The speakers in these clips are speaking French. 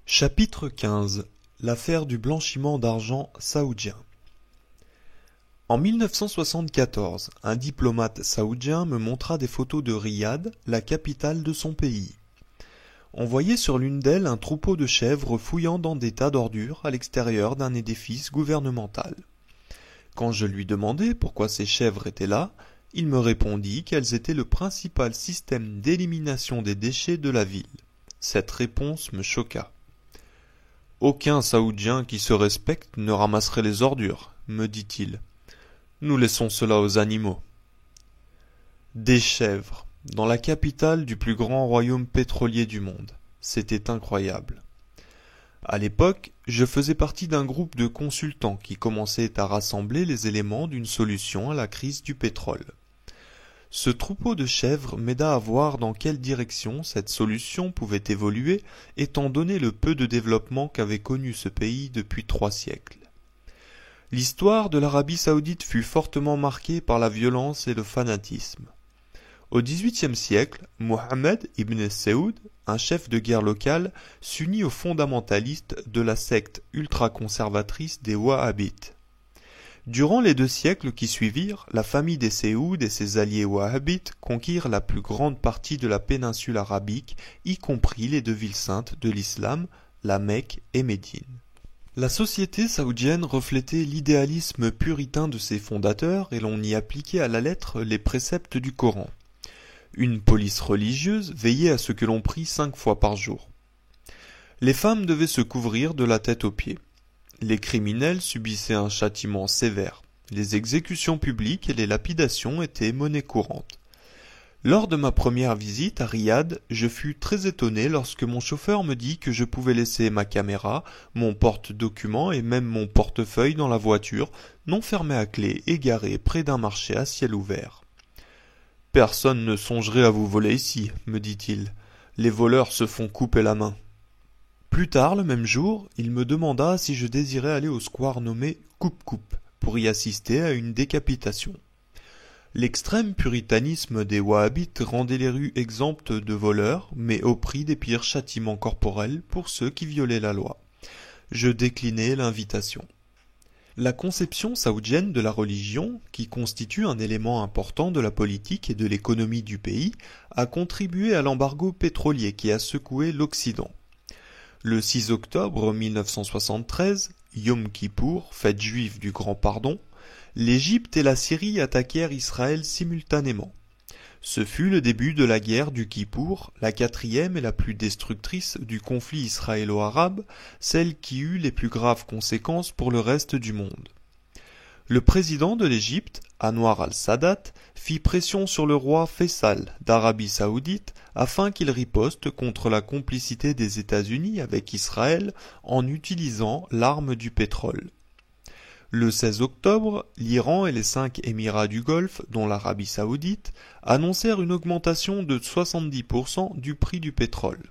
Chapitre 15. L'affaire du blanchiment d'argent saoudien. En 1974, un diplomate saoudien me montra des photos de Riyad, la capitale de son pays. On voyait sur l'une d'elles un troupeau de chèvres fouillant dans des tas d'ordures à l'extérieur d'un édifice gouvernemental. Quand je lui demandai pourquoi ces chèvres étaient là, il me répondit qu'elles étaient le principal système d'élimination des déchets de la ville. Cette réponse me choqua. Aucun Saoudien qui se respecte ne ramasserait les ordures, me dit-il. Nous laissons cela aux animaux. Des chèvres, dans la capitale du plus grand royaume pétrolier du monde. C'était incroyable. À l'époque, je faisais partie d'un groupe de consultants qui commençaient à rassembler les éléments d'une solution à la crise du pétrole. Ce troupeau de chèvres m'aida à voir dans quelle direction cette solution pouvait évoluer, étant donné le peu de développement qu'avait connu ce pays depuis 3 siècles. L'histoire de l'Arabie saoudite fut fortement marquée par la violence et le fanatisme. Au XVIIIe siècle, Mohammed ibn Saoud, un chef de guerre local, s'unit aux fondamentalistes de la secte ultra-conservatrice des Wahhabites. Durant les 2 siècles qui suivirent, la famille des Saoud et ses alliés wahhabites conquirent la plus grande partie de la péninsule arabique, y compris les 2 villes saintes de l'islam, la Mecque et Médine. La société saoudienne reflétait l'idéalisme puritain de ses fondateurs et l'on y appliquait à la lettre les préceptes du Coran. Une police religieuse veillait à ce que l'on prît 5 fois par jour. Les femmes devaient se couvrir de la tête aux pieds. Les criminels subissaient un châtiment sévère. Les exécutions publiques et les lapidations étaient monnaie courante. Lors de ma première visite à Riyad, je fus très étonné lorsque mon chauffeur me dit que je pouvais laisser ma caméra, mon porte-documents et même mon portefeuille dans la voiture, non fermée à clé et garée près d'un marché à ciel ouvert. « Personne ne songerait à vous voler ici, me dit-il. Les voleurs se font couper la main. » Plus tard, le même jour, il me demanda si je désirais aller au square nommé Coupe-Coupe pour y assister à une décapitation. L'extrême puritanisme des Wahhabites rendait les rues exemptes de voleurs, mais au prix des pires châtiments corporels pour ceux qui violaient la loi. Je déclinai l'invitation. La conception saoudienne de la religion, qui constitue un élément important de la politique et de l'économie du pays, a contribué à l'embargo pétrolier qui a secoué l'Occident. Le 6 octobre 1973, Yom Kippour, fête juive du Grand Pardon, l'Égypte et la Syrie attaquèrent Israël simultanément. Ce fut le début de la guerre du Kippour, la 4e et la plus destructrice du conflit israélo-arabe, celle qui eut les plus graves conséquences pour le reste du monde. Le président de l'Égypte, Anwar al-Sadat, fit pression sur le roi Faisal d'Arabie saoudite afin qu'il riposte contre la complicité des États-Unis avec Israël en utilisant l'arme du pétrole. Le 16 octobre, l'Iran et les 5 Émirats du Golfe, dont l'Arabie saoudite, annoncèrent une augmentation de 70% du prix du pétrole.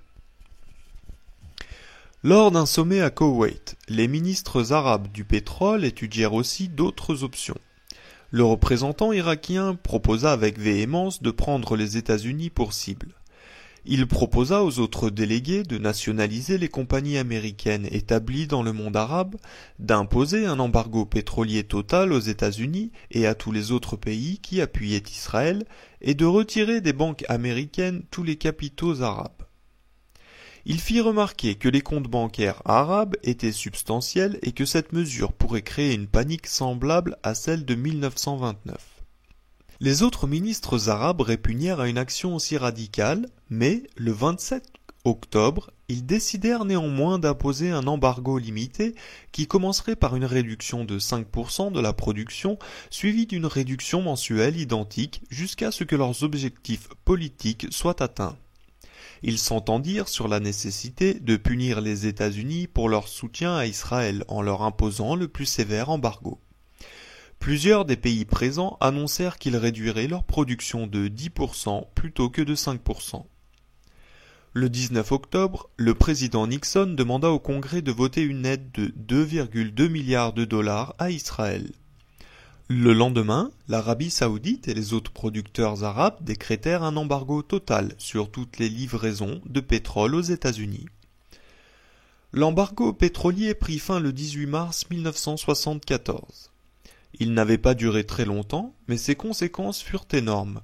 Lors d'un sommet à Koweït, les ministres arabes du pétrole étudièrent aussi d'autres options. Le représentant irakien proposa avec véhémence de prendre les États-Unis pour cible. Il proposa aux autres délégués de nationaliser les compagnies américaines établies dans le monde arabe, d'imposer un embargo pétrolier total aux États-Unis et à tous les autres pays qui appuyaient Israël, et de retirer des banques américaines tous les capitaux arabes. Il fit remarquer que les comptes bancaires arabes étaient substantiels et que cette mesure pourrait créer une panique semblable à celle de 1929. Les autres ministres arabes répugnèrent à une action aussi radicale, mais, le 27 octobre, ils décidèrent néanmoins d'imposer un embargo limité qui commencerait par une réduction de 5% de la production, suivie d'une réduction mensuelle identique jusqu'à ce que leurs objectifs politiques soient atteints. Ils s'entendirent sur la nécessité de punir les États-Unis pour leur soutien à Israël en leur imposant le plus sévère embargo. Plusieurs des pays présents annoncèrent qu'ils réduiraient leur production de 10% plutôt que de 5%. Le 19 octobre, le président Nixon demanda au Congrès de voter une aide de 2,2 milliards de dollars à Israël. Le lendemain, l'Arabie saoudite et les autres producteurs arabes décrétèrent un embargo total sur toutes les livraisons de pétrole aux États-Unis. L'embargo pétrolier prit fin le 18 mars 1974. Il n'avait pas duré très longtemps, mais ses conséquences furent énormes.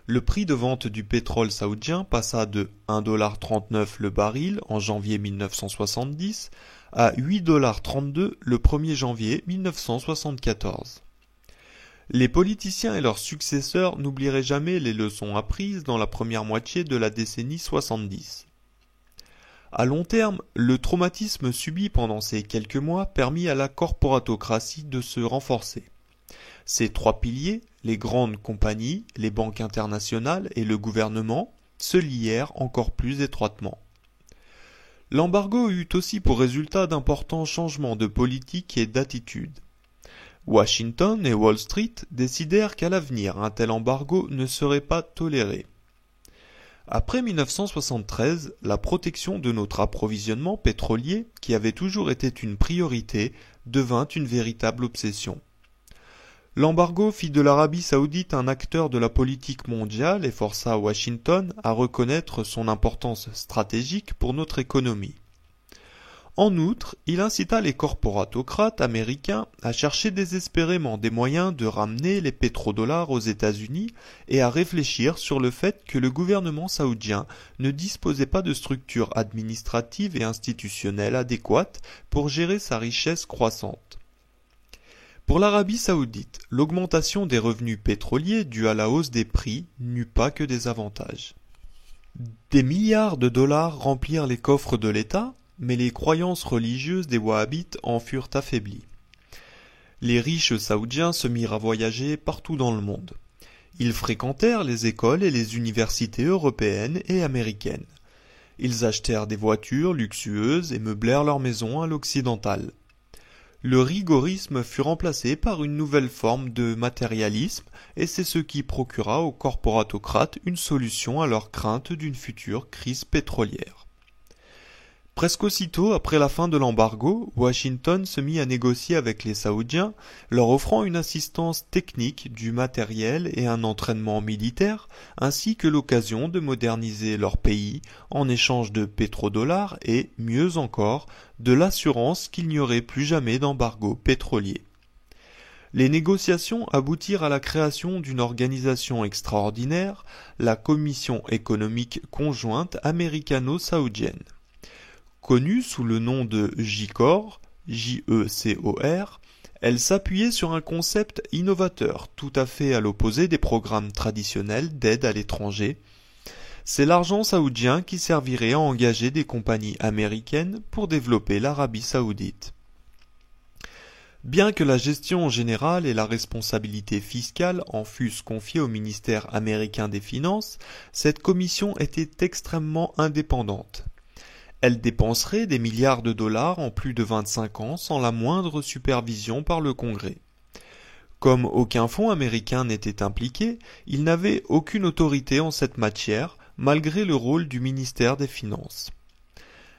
Le prix de vente du pétrole saoudien passa de 1,39$ le baril en janvier 1970 à 8,32$ le 1er janvier 1974. Les politiciens et leurs successeurs n'oublieraient jamais les leçons apprises dans la première moitié de la décennie 70. À long terme, le traumatisme subi pendant ces quelques mois permit à la corporatocratie de se renforcer. Ces trois piliers, les grandes compagnies, les banques internationales et le gouvernement, se lièrent encore plus étroitement. L'embargo eut aussi pour résultat d'importants changements de politique et d'attitude. Washington et Wall Street décidèrent qu'à l'avenir un tel embargo ne serait pas toléré. Après 1973, la protection de notre approvisionnement pétrolier, qui avait toujours été une priorité, devint une véritable obsession. L'embargo fit de l'Arabie saoudite un acteur de la politique mondiale et força Washington à reconnaître son importance stratégique pour notre économie. En outre, il incita les corporatocrates américains à chercher désespérément des moyens de ramener les pétrodollars aux États-Unis et à réfléchir sur le fait que le gouvernement saoudien ne disposait pas de structures administratives et institutionnelles adéquates pour gérer sa richesse croissante. Pour l'Arabie saoudite, l'augmentation des revenus pétroliers due à la hausse des prix n'eut pas que des avantages. Des milliards de dollars remplirent les coffres de l'État, mais les croyances religieuses des Wahhabites en furent affaiblies. Les riches saoudiens se mirent à voyager partout dans le monde. Ils fréquentèrent les écoles et les universités européennes et américaines. Ils achetèrent des voitures luxueuses et meublèrent leurs maisons à l'occidental. Le rigorisme fut remplacé par une nouvelle forme de matérialisme et c'est ce qui procura aux corporatocrates une solution à leur crainte d'une future crise pétrolière. Presque aussitôt après la fin de l'embargo, Washington se mit à négocier avec les Saoudiens, leur offrant une assistance technique, du matériel et un entraînement militaire, ainsi que l'occasion de moderniser leur pays en échange de pétrodollars et, mieux encore, de l'assurance qu'il n'y aurait plus jamais d'embargo pétrolier. Les négociations aboutirent à la création d'une organisation extraordinaire, la Commission économique conjointe américano-saoudienne. Connue sous le nom de JECOR, J-E-C-O-R, elle s'appuyait sur un concept innovateur, tout à fait à l'opposé des programmes traditionnels d'aide à l'étranger. C'est l'argent saoudien qui servirait à engager des compagnies américaines pour développer l'Arabie saoudite. Bien que la gestion générale et la responsabilité fiscale en fussent confiées au ministère américain des Finances, cette commission était extrêmement indépendante. Elle dépenserait des milliards de dollars en plus de 25 ans sans la moindre supervision par le Congrès. Comme aucun fonds américain n'était impliqué, il n'avait aucune autorité en cette matière, malgré le rôle du ministère des Finances.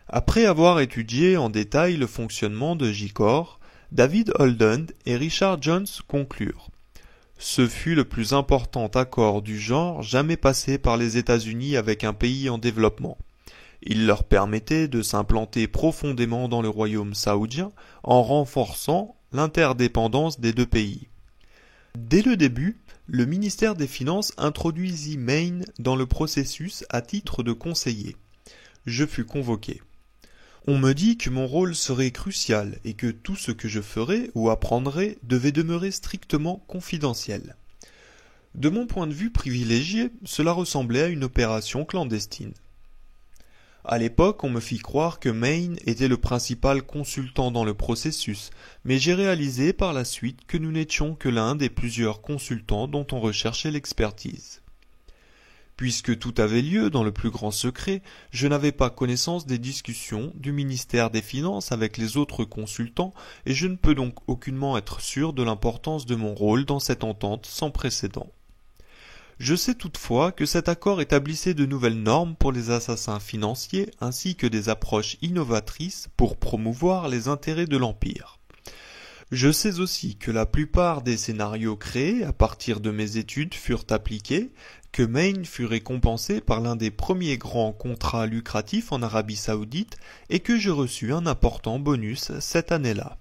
Après avoir étudié en détail le fonctionnement de JECOR, David Holden et Richard Jones conclurent. Ce fut le plus important accord du genre jamais passé par les États-Unis avec un pays en développement. Il leur permettait de s'implanter profondément dans le royaume saoudien en renforçant l'interdépendance des deux pays. Dès le début, le ministère des Finances introduisit Maine dans le processus à titre de conseiller. Je fus convoqué. On me dit que mon rôle serait crucial et que tout ce que je ferais ou apprendrais devait demeurer strictement confidentiel. De mon point de vue privilégié, cela ressemblait à une opération clandestine. À l'époque, on me fit croire que Maine était le principal consultant dans le processus, mais j'ai réalisé par la suite que nous n'étions que l'un des plusieurs consultants dont on recherchait l'expertise. Puisque tout avait lieu dans le plus grand secret, je n'avais pas connaissance des discussions du ministère des Finances avec les autres consultants et je ne peux donc aucunement être sûr de l'importance de mon rôle dans cette entente sans précédent. Je sais toutefois que cet accord établissait de nouvelles normes pour les assassins financiers ainsi que des approches innovatrices pour promouvoir les intérêts de l'Empire. Je sais aussi que la plupart des scénarios créés à partir de mes études furent appliqués, que Maine fut récompensé par l'un des premiers grands contrats lucratifs en Arabie Saoudite et que je reçus un important bonus cette année-là.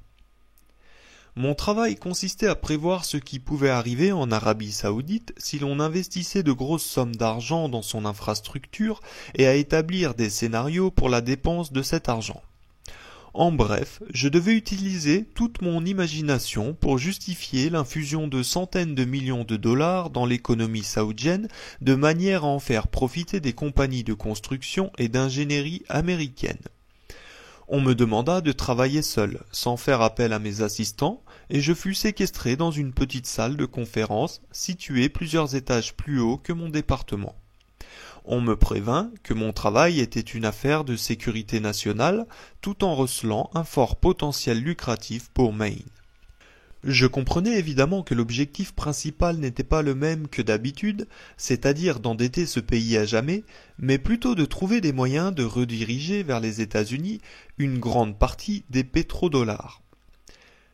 Mon travail consistait à prévoir ce qui pouvait arriver en Arabie Saoudite si l'on investissait de grosses sommes d'argent dans son infrastructure et à établir des scénarios pour la dépense de cet argent. En bref, je devais utiliser toute mon imagination pour justifier l'infusion de centaines de millions de dollars dans l'économie saoudienne de manière à en faire profiter des compagnies de construction et d'ingénierie américaines. On me demanda de travailler seul, sans faire appel à mes assistants, et je fus séquestré dans une petite salle de conférence située plusieurs étages plus haut que mon département. On me prévint que mon travail était une affaire de sécurité nationale, tout en recelant un fort potentiel lucratif pour Maine. Je comprenais évidemment que l'objectif principal n'était pas le même que d'habitude, c'est-à-dire d'endetter ce pays à jamais, mais plutôt de trouver des moyens de rediriger vers les États-Unis une grande partie des pétrodollars.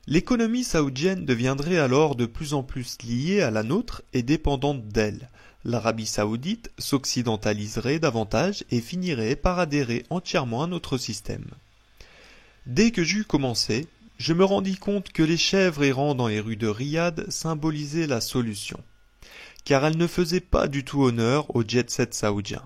L'économie saoudienne deviendrait alors de plus en plus liée à la nôtre et dépendante d'elle. L'Arabie saoudite s'occidentaliserait davantage et finirait par adhérer entièrement à notre système. Dès que j'eus commencé, je me rendis compte que les chèvres errant dans les rues de Riyad symbolisaient la solution, car elles ne faisaient pas du tout honneur au jet-set saoudien.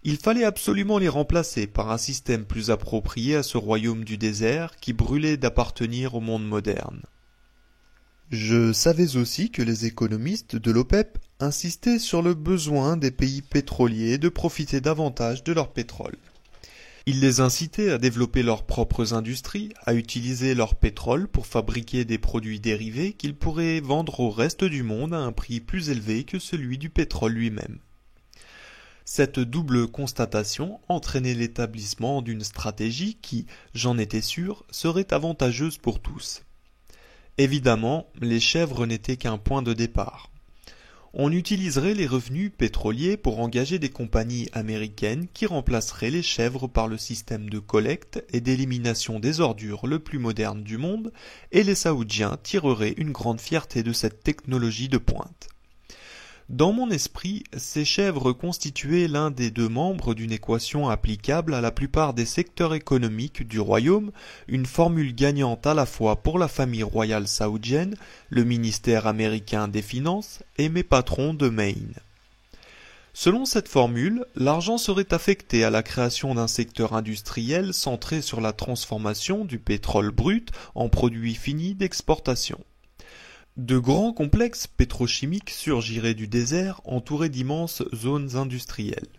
Il fallait absolument les remplacer par un système plus approprié à ce royaume du désert qui brûlait d'appartenir au monde moderne. Je savais aussi que les économistes de l'OPEP insistaient sur le besoin des pays pétroliers de profiter davantage de leur pétrole. Ils les incitaient à développer leurs propres industries, à utiliser leur pétrole pour fabriquer des produits dérivés qu'ils pourraient vendre au reste du monde à un prix plus élevé que celui du pétrole lui-même. Cette double constatation entraînait l'établissement d'une stratégie qui, j'en étais sûr, serait avantageuse pour tous. Évidemment, les chèvres n'étaient qu'un point de départ. On utiliserait les revenus pétroliers pour engager des compagnies américaines qui remplaceraient les chèvres par le système de collecte et d'élimination des ordures le plus moderne du monde, et les Saoudiens tireraient une grande fierté de cette technologie de pointe. Dans mon esprit, ces chèvres constituaient l'un des deux membres d'une équation applicable à la plupart des secteurs économiques du royaume, une formule gagnante à la fois pour la famille royale saoudienne, le ministère américain des Finances et mes patrons de Maine. Selon cette formule, l'argent serait affecté à la création d'un secteur industriel centré sur la transformation du pétrole brut en produits finis d'exportation. De grands complexes pétrochimiques surgiraient du désert, entourés d'immenses zones industrielles.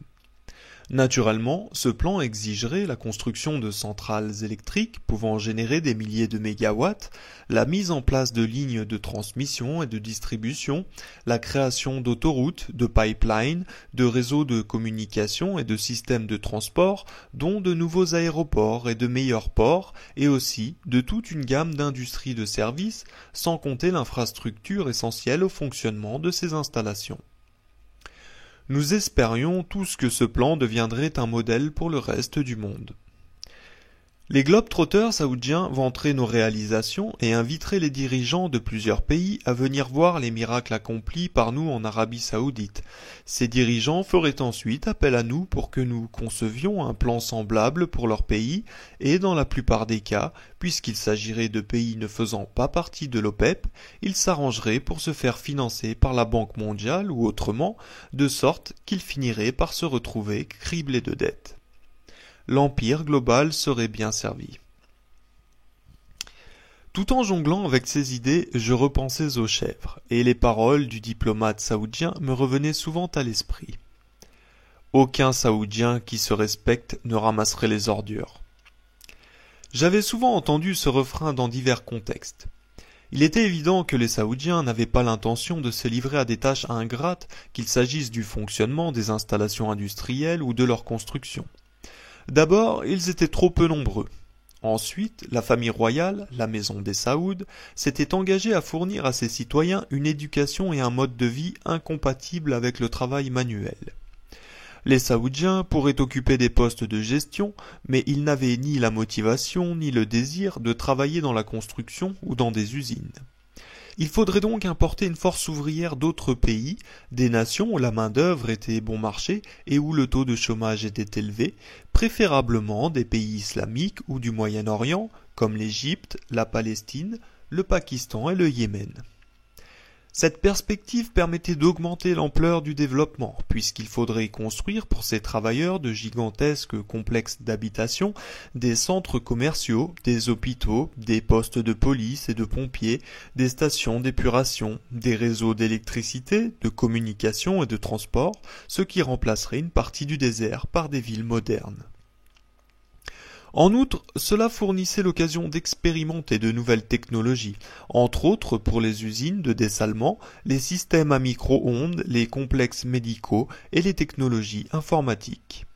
Naturellement, ce plan exigerait la construction de centrales électriques pouvant générer des milliers de mégawatts, la mise en place de lignes de transmission et de distribution, la création d'autoroutes, de pipelines, de réseaux de communication et de systèmes de transport, dont de nouveaux aéroports et de meilleurs ports, et aussi de toute une gamme d'industries de services, sans compter l'infrastructure essentielle au fonctionnement de ces installations. Nous espérions tous que ce plan deviendrait un modèle pour le reste du monde. Les globetrotters saoudiens vanteraient nos réalisations et inviteraient les dirigeants de plusieurs pays à venir voir les miracles accomplis par nous en Arabie saoudite. Ces dirigeants feraient ensuite appel à nous pour que nous concevions un plan semblable pour leur pays et dans la plupart des cas, puisqu'il s'agirait de pays ne faisant pas partie de l'OPEP, ils s'arrangeraient pour se faire financer par la Banque mondiale ou autrement, de sorte qu'ils finiraient par se retrouver criblés de dettes. L'empire global serait bien servi. Tout en jonglant avec ces idées, je repensais aux chèvres, et les paroles du diplomate saoudien me revenaient souvent à l'esprit. Aucun Saoudien qui se respecte ne ramasserait les ordures. J'avais souvent entendu ce refrain dans divers contextes. Il était évident que les Saoudiens n'avaient pas l'intention de se livrer à des tâches ingrates, qu'il s'agisse du fonctionnement des installations industrielles ou de leur construction. D'abord, ils étaient trop peu nombreux. Ensuite, la famille royale, la maison des Saouds, s'était engagée à fournir à ses citoyens une éducation et un mode de vie incompatibles avec le travail manuel. Les Saoudiens pourraient occuper des postes de gestion, mais ils n'avaient ni la motivation ni le désir de travailler dans la construction ou dans des usines. Il faudrait donc importer une force ouvrière d'autres pays, des nations où la main-d'œuvre était bon marché et où le taux de chômage était élevé, préférablement des pays islamiques ou du Moyen-Orient, comme l'Égypte, la Palestine, le Pakistan et le Yémen. Cette perspective permettait d'augmenter l'ampleur du développement, puisqu'il faudrait construire pour ces travailleurs de gigantesques complexes d'habitation, des centres commerciaux, des hôpitaux, des postes de police et de pompiers, des stations d'épuration, des réseaux d'électricité, de communication et de transport, ce qui remplacerait une partie du désert par des villes modernes. En outre, cela fournissait l'occasion d'expérimenter de nouvelles technologies, entre autres pour les usines de dessalement, les systèmes à micro-ondes, les complexes médicaux et les technologies informatiques.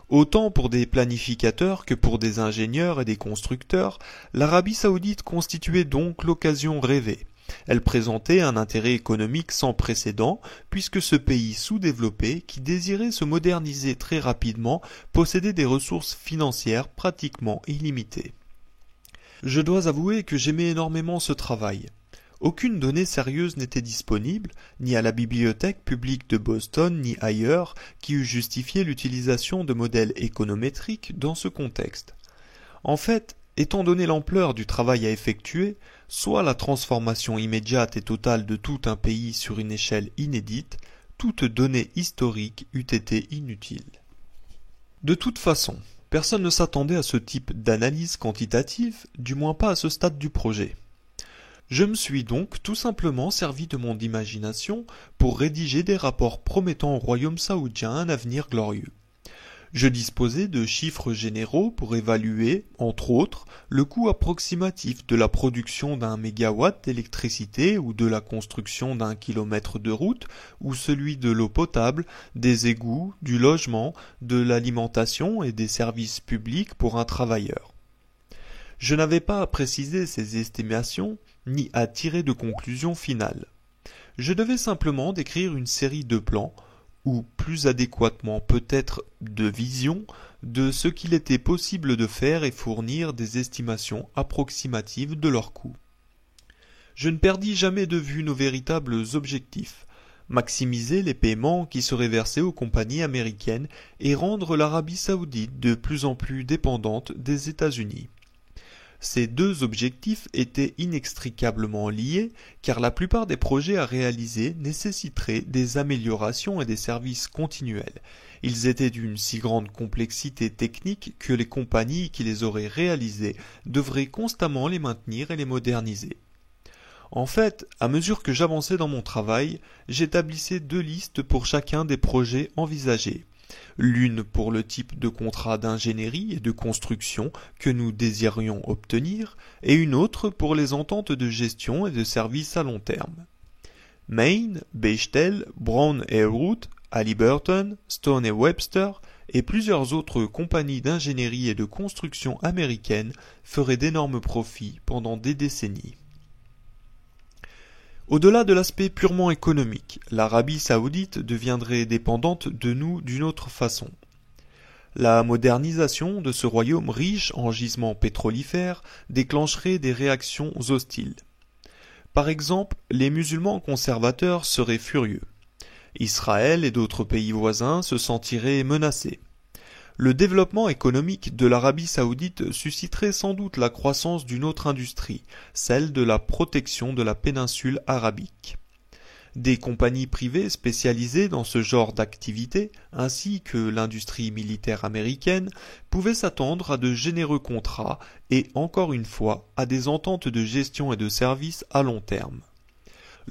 Autant pour des planificateurs que pour des ingénieurs et des constructeurs, l'Arabie saoudite constituait donc l'occasion rêvée. Elle présentait un intérêt économique sans précédent, puisque ce pays sous-développé, qui désirait se moderniser très rapidement, possédait des ressources financières pratiquement illimitées. Je dois avouer que j'aimais énormément ce travail. Aucune donnée sérieuse n'était disponible, ni à la bibliothèque publique de Boston, ni ailleurs, qui eût justifié l'utilisation de modèles économétriques dans ce contexte. En fait, étant donné l'ampleur du travail à effectuer, soit la transformation immédiate et totale de tout un pays sur une échelle inédite, toute donnée historique eût été inutile. De toute façon, personne ne s'attendait à ce type d'analyse quantitative, du moins pas à ce stade du projet. Je me suis donc tout simplement servi de mon imagination pour rédiger des rapports promettant au royaume saoudien un avenir glorieux. Je disposais de chiffres généraux pour évaluer, entre autres, le coût approximatif de la production d'un mégawatt d'électricité ou de la construction d'un kilomètre de route, ou celui de l'eau potable, des égouts, du logement, de l'alimentation et des services publics pour un travailleur. Je n'avais pas à préciser ces estimations, ni à tirer de conclusions finales. Je devais simplement décrire une série de plans, ou plus adéquatement peut-être de visions, de ce qu'il était possible de faire et fournir des estimations approximatives de leurs coûts. Je ne perdis jamais de vue nos véritables objectifs, maximiser les paiements qui seraient versés aux compagnies américaines et rendre l'Arabie saoudite de plus en plus dépendante des États-Unis. Ces deux objectifs étaient inextricablement liés, car la plupart des projets à réaliser nécessiteraient des améliorations et des services continuels. Ils étaient d'une si grande complexité technique que les compagnies qui les auraient réalisés devraient constamment les maintenir et les moderniser. En fait, à mesure que j'avançais dans mon travail, j'établissais deux listes pour chacun des projets envisagés. L'une pour le type de contrat d'ingénierie et de construction que nous désirions obtenir, et une autre pour les ententes de gestion et de services à long terme. Main, Bechtel, Brown & Root, Halliburton, Stone & Webster et plusieurs autres compagnies d'ingénierie et de construction américaines feraient d'énormes profits pendant des décennies. Au-delà de l'aspect purement économique, l'Arabie saoudite deviendrait dépendante de nous d'une autre façon. La modernisation de ce royaume riche en gisements pétrolifères déclencherait des réactions hostiles. Par exemple, les musulmans conservateurs seraient furieux. Israël et d'autres pays voisins se sentiraient menacés. Le développement économique de l'Arabie saoudite susciterait sans doute la croissance d'une autre industrie, celle de la protection de la péninsule arabique. Des compagnies privées spécialisées dans ce genre d'activité, ainsi que l'industrie militaire américaine, pouvaient s'attendre à de généreux contrats et, encore une fois, à des ententes de gestion et de services à long terme.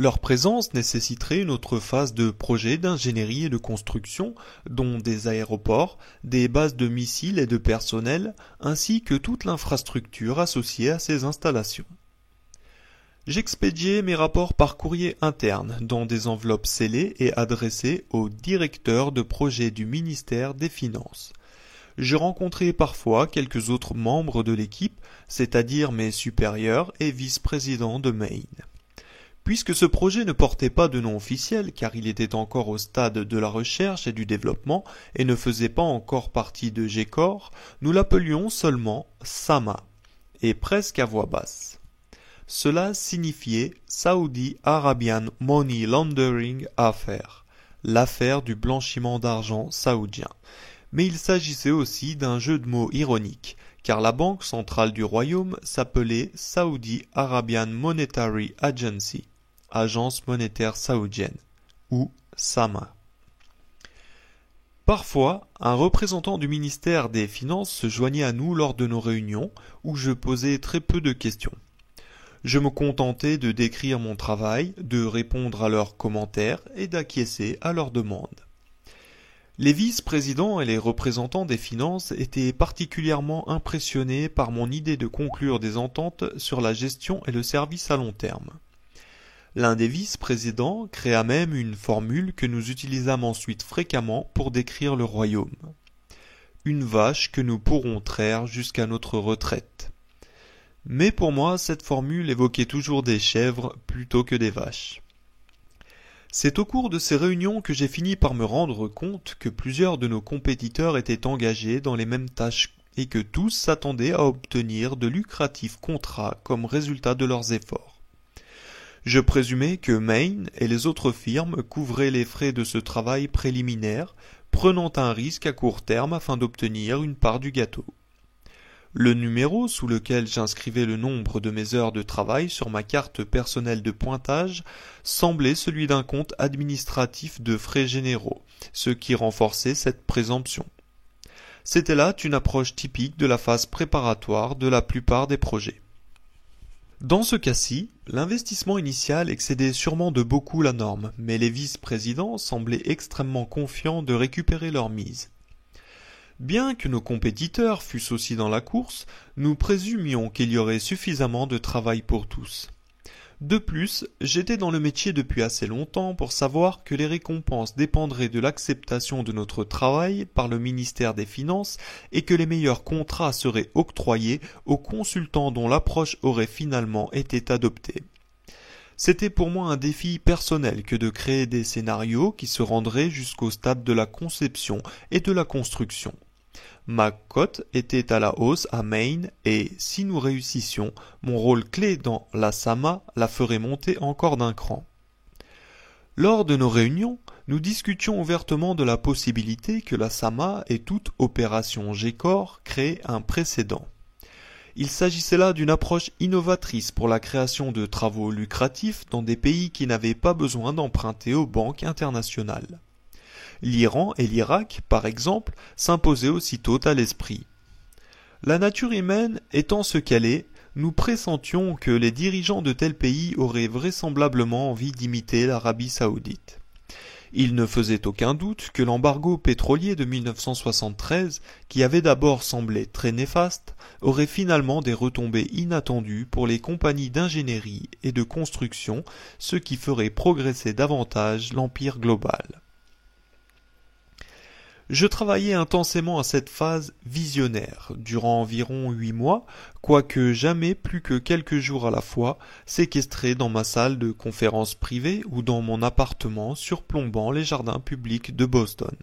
Leur présence nécessiterait une autre phase de projets d'ingénierie et de construction, dont des aéroports, des bases de missiles et de personnel, ainsi que toute l'infrastructure associée à ces installations. J'expédiais mes rapports par courrier interne, dans des enveloppes scellées et adressées au directeur de projet du ministère des Finances. Je rencontrais parfois quelques autres membres de l'équipe, c'est-à-dire mes supérieurs et vice-présidents de Maine. Puisque ce projet ne portait pas de nom officiel, car il était encore au stade de la recherche et du développement et ne faisait pas encore partie de GECOR, nous l'appelions seulement SAMA, et presque à voix basse. Cela signifiait Saudi Arabian Money Laundering Affair, l'affaire du blanchiment d'argent saoudien. Mais il s'agissait aussi d'un jeu de mots ironique, car la banque centrale du royaume s'appelait Saudi Arabian Monetary Agency, Agence monétaire saoudienne, ou SAMA. Parfois, un représentant du ministère des Finances se joignait à nous lors de nos réunions, où je posais très peu de questions. Je me contentais de décrire mon travail, de répondre à leurs commentaires et d'acquiescer à leurs demandes. Les vice-présidents et les représentants des finances étaient particulièrement impressionnés par mon idée de conclure des ententes sur la gestion et le service à long terme. L'un des vice-présidents créa même une formule que nous utilisâmes ensuite fréquemment pour décrire le royaume. Une vache que nous pourrons traire jusqu'à notre retraite. Mais pour moi, cette formule évoquait toujours des chèvres plutôt que des vaches. C'est au cours de ces réunions que j'ai fini par me rendre compte que plusieurs de nos compétiteurs étaient engagés dans les mêmes tâches et que tous s'attendaient à obtenir de lucratifs contrats comme résultat de leurs efforts. Je présumais que Main et les autres firmes couvraient les frais de ce travail préliminaire, prenant un risque à court terme afin d'obtenir une part du gâteau. Le numéro sous lequel j'inscrivais le nombre de mes heures de travail sur ma carte personnelle de pointage semblait celui d'un compte administratif de frais généraux, ce qui renforçait cette présomption. C'était là une approche typique de la phase préparatoire de la plupart des projets. Dans ce cas-ci, l'investissement initial excédait sûrement de beaucoup la norme, mais les vice-présidents semblaient extrêmement confiants de récupérer leur mise. Bien que nos compétiteurs fussent aussi dans la course, nous présumions qu'il y aurait suffisamment de travail pour tous. De plus, j'étais dans le métier depuis assez longtemps pour savoir que les récompenses dépendraient de l'acceptation de notre travail par le ministère des Finances et que les meilleurs contrats seraient octroyés aux consultants dont l'approche aurait finalement été adoptée. C'était pour moi un défi personnel que de créer des scénarios qui se rendraient jusqu'au stade de la conception et de la construction. Ma cote était à la hausse à Main et, si nous réussissions, mon rôle clé dans la SAMA la ferait monter encore d'un cran. Lors de nos réunions, nous discutions ouvertement de la possibilité que la SAMA et toute opération GECOR créent un précédent. Il s'agissait là d'une approche innovatrice pour la création de travaux lucratifs dans des pays qui n'avaient pas besoin d'emprunter aux banques internationales. L'Iran et l'Irak, par exemple, s'imposaient aussitôt à l'esprit. La nature humaine étant ce qu'elle est, nous pressentions que les dirigeants de tels pays auraient vraisemblablement envie d'imiter l'Arabie saoudite. Il ne faisait aucun doute que l'embargo pétrolier de 1973, qui avait d'abord semblé très néfaste, aurait finalement des retombées inattendues pour les compagnies d'ingénierie et de construction, ce qui ferait progresser davantage l'empire global. Je travaillais intensément à cette phase visionnaire, durant environ 8 mois, quoique jamais plus que quelques jours à la fois, séquestré dans ma salle de conférence privée ou dans mon appartement surplombant les jardins publics de Boston.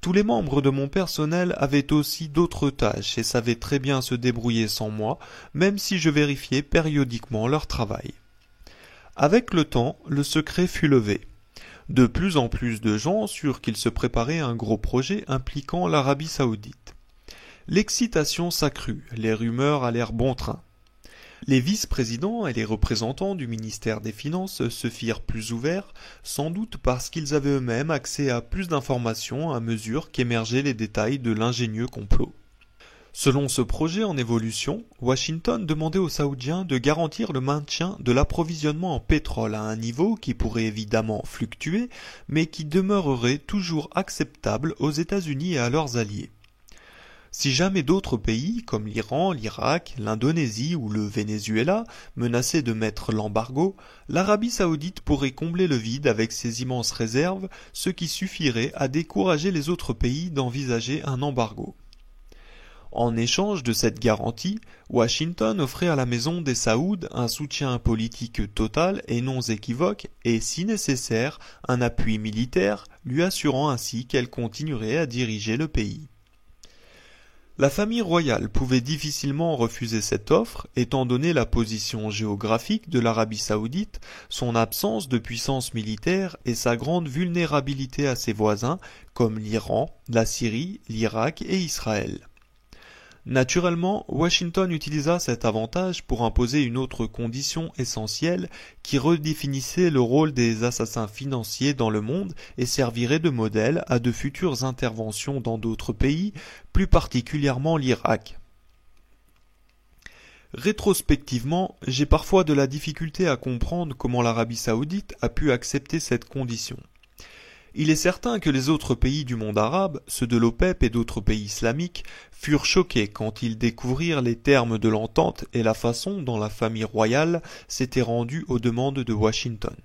Tous les membres de mon personnel avaient aussi d'autres tâches et savaient très bien se débrouiller sans moi, même si je vérifiais périodiquement leur travail. Avec le temps, le secret fut levé. De plus en plus de gens surent qu'il se préparait un gros projet impliquant l'Arabie saoudite. L'excitation s'accrut, les rumeurs allèrent bon train. Les vice-présidents et les représentants du ministère des Finances se firent plus ouverts, sans doute parce qu'ils avaient eux-mêmes accès à plus d'informations à mesure qu'émergeaient les détails de l'ingénieux complot. Selon ce projet en évolution, Washington demandait aux Saoudiens de garantir le maintien de l'approvisionnement en pétrole à un niveau qui pourrait évidemment fluctuer, mais qui demeurerait toujours acceptable aux États-Unis et à leurs alliés. Si jamais d'autres pays, comme l'Iran, l'Irak, l'Indonésie ou le Venezuela, menaçaient de mettre l'embargo, l'Arabie saoudite pourrait combler le vide avec ses immenses réserves, ce qui suffirait à décourager les autres pays d'envisager un embargo. En échange de cette garantie, Washington offrait à la maison des Saouds un soutien politique total et non équivoque et, si nécessaire, un appui militaire, lui assurant ainsi qu'elle continuerait à diriger le pays. La famille royale pouvait difficilement refuser cette offre, étant donné la position géographique de l'Arabie saoudite, son absence de puissance militaire et sa grande vulnérabilité à ses voisins, comme l'Iran, la Syrie, l'Irak et Israël. Naturellement, Washington utilisa cet avantage pour imposer une autre condition essentielle qui redéfinissait le rôle des assassins financiers dans le monde et servirait de modèle à de futures interventions dans d'autres pays, plus particulièrement l'Irak. Rétrospectivement, j'ai parfois de la difficulté à comprendre comment l'Arabie saoudite a pu accepter cette condition. Il est certain que les autres pays du monde arabe, ceux de l'OPEP et d'autres pays islamiques, furent choqués quand ils découvrirent les termes de l'entente et la façon dont la famille royale s'était rendue aux demandes de Washington.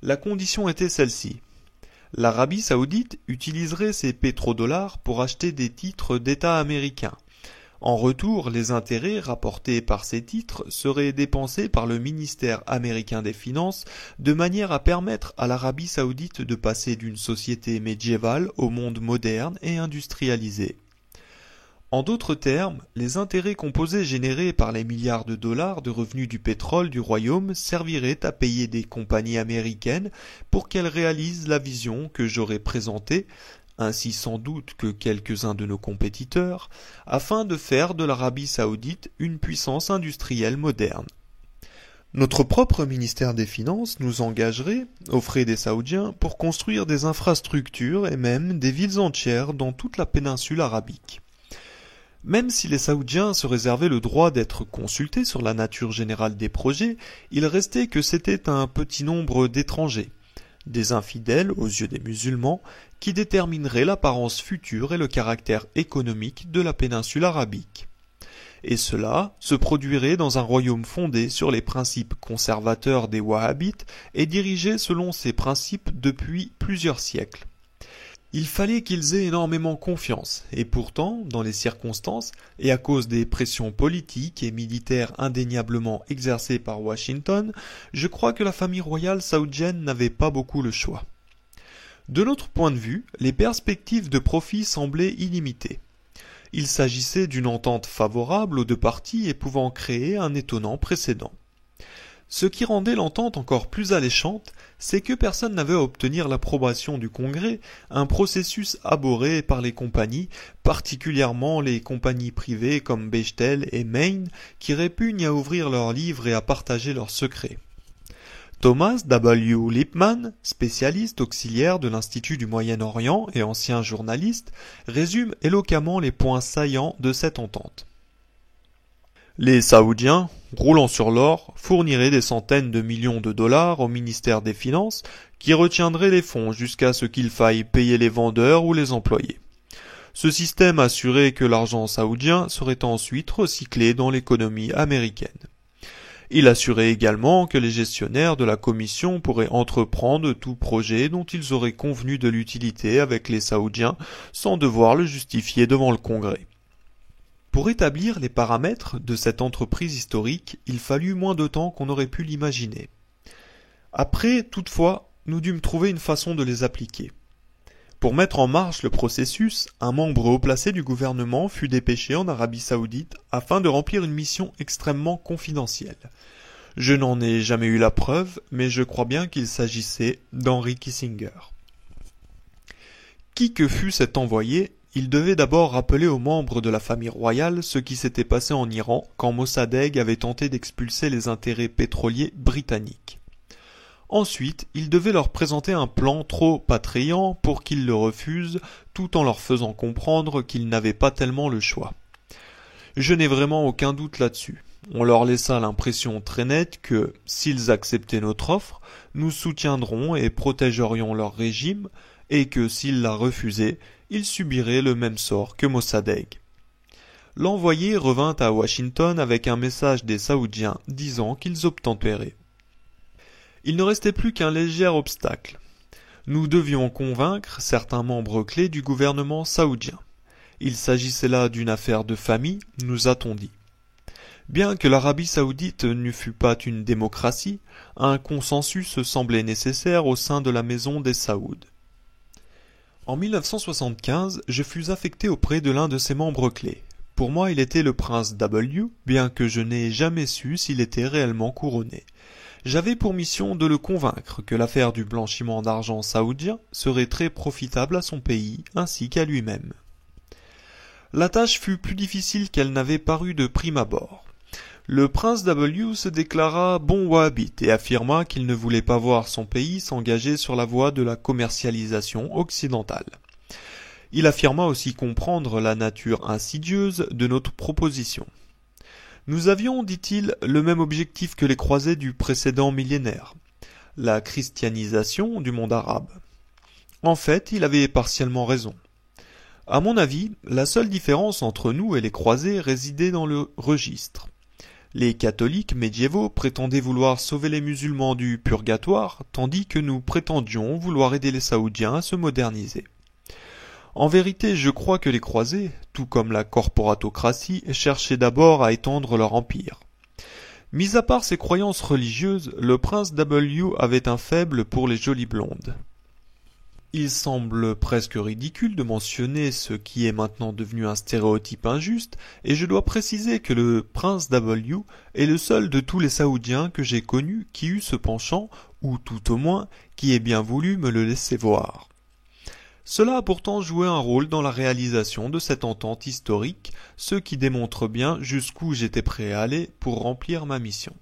La condition était celle-ci. L'Arabie saoudite utiliserait ses pétrodollars pour acheter des titres d'État américains. En retour, les intérêts rapportés par ces titres seraient dépensés par le ministère américain des Finances de manière à permettre à l'Arabie saoudite de passer d'une société médiévale au monde moderne et industrialisé. En d'autres termes, les intérêts composés générés par les milliards de dollars de revenus du pétrole du royaume serviraient à payer des compagnies américaines pour qu'elles réalisent la vision que j'aurais présentée, ainsi sans doute que quelques-uns de nos compétiteurs, afin de faire de l'Arabie saoudite une puissance industrielle moderne. Notre propre ministère des Finances nous engagerait, aux frais des Saoudiens, pour construire des infrastructures et même des villes entières dans toute la péninsule arabique. Même si les Saoudiens se réservaient le droit d'être consultés sur la nature générale des projets, il restait que c'était un petit nombre d'étrangers, des infidèles aux yeux des musulmans, qui détermineraient l'apparence future et le caractère économique de la péninsule arabique. Et cela se produirait dans un royaume fondé sur les principes conservateurs des Wahhabites et dirigé selon ces principes depuis plusieurs siècles. Il fallait qu'ils aient énormément confiance, et pourtant, dans les circonstances, et à cause des pressions politiques et militaires indéniablement exercées par Washington, je crois que la famille royale saoudienne n'avait pas beaucoup le choix. De l'autre point de vue, les perspectives de profit semblaient illimitées. Il s'agissait d'une entente favorable aux deux parties et pouvant créer un étonnant précédent. Ce qui rendait l'entente encore plus alléchante, c'est que personne n'avait à obtenir l'approbation du Congrès, un processus abhorré par les compagnies, particulièrement les compagnies privées comme Bechtel et Main, qui répugnent à ouvrir leurs livres et à partager leurs secrets. Thomas W. Lippmann, spécialiste auxiliaire de l'Institut du Moyen-Orient et ancien journaliste, résume éloquemment les points saillants de cette entente. Les Saoudiens, roulant sur l'or, fourniraient des centaines de millions de dollars au ministère des Finances, qui retiendrait les fonds jusqu'à ce qu'il faille payer les vendeurs ou les employés. Ce système assurait que l'argent saoudien serait ensuite recyclé dans l'économie américaine. Il assurait également que les gestionnaires de la commission pourraient entreprendre tout projet dont ils auraient convenu de l'utilité avec les Saoudiens sans devoir le justifier devant le Congrès. Pour établir les paramètres de cette entreprise historique, il fallut moins de temps qu'on aurait pu l'imaginer. Après, toutefois, nous dûmes trouver une façon de les appliquer. Pour mettre en marche le processus, un membre haut placé du gouvernement fut dépêché en Arabie Saoudite afin de remplir une mission extrêmement confidentielle. Je n'en ai jamais eu la preuve, mais je crois bien qu'il s'agissait d'Henry Kissinger. Qui que fût cet envoyé, il devait d'abord rappeler aux membres de la famille royale ce qui s'était passé en Iran quand Mossadegh avait tenté d'expulser les intérêts pétroliers britanniques. Ensuite, il devait leur présenter un plan trop attrayant pour qu'ils le refusent, tout en leur faisant comprendre qu'ils n'avaient pas tellement le choix. Je n'ai vraiment aucun doute là-dessus. On leur laissa l'impression très nette que, s'ils acceptaient notre offre, nous soutiendrons et protégerions leur régime, et que s'ils la refusaient, ils subiraient le même sort que Mossadegh. L'envoyé revint à Washington avec un message des Saoudiens disant qu'ils obtempéraient. Il ne restait plus qu'un léger obstacle. Nous devions convaincre certains membres clés du gouvernement saoudien. Il s'agissait là d'une affaire de famille, nous a-t-on dit. Bien que l'Arabie saoudite ne fût pas une démocratie, un consensus semblait nécessaire au sein de la maison des Saouds. En 1975, je fus affecté auprès de l'un de ses membres clés. Pour moi, il était le prince W, bien que je n'ai jamais su s'il était réellement couronné. J'avais pour mission de le convaincre que l'affaire du blanchiment d'argent saoudien serait très profitable à son pays ainsi qu'à lui-même. La tâche fut plus difficile qu'elle n'avait paru de prime abord. Le prince W se déclara bon wahhabite et affirma qu'il ne voulait pas voir son pays s'engager sur la voie de la commercialisation occidentale. Il affirma aussi comprendre la nature insidieuse de notre proposition. Nous avions, dit-il, le même objectif que les croisés du précédent millénaire, la christianisation du monde arabe. En fait, il avait partiellement raison. À mon avis, la seule différence entre nous et les croisés résidait dans le registre. Les catholiques médiévaux prétendaient vouloir sauver les musulmans du purgatoire, tandis que nous prétendions vouloir aider les Saoudiens à se moderniser. En vérité, je crois que les croisés, tout comme la corporatocratie, cherchaient d'abord à étendre leur empire. Mis à part ses croyances religieuses, le prince W avait un faible pour les jolies blondes. Il semble presque ridicule de mentionner ce qui est maintenant devenu un stéréotype injuste, et je dois préciser que le prince W est le seul de tous les Saoudiens que j'ai connus qui eut ce penchant, ou tout au moins qui ait bien voulu me le laisser voir. Cela a pourtant joué un rôle dans la réalisation de cette entente historique, ce qui démontre bien jusqu'où j'étais prêt à aller pour remplir ma mission.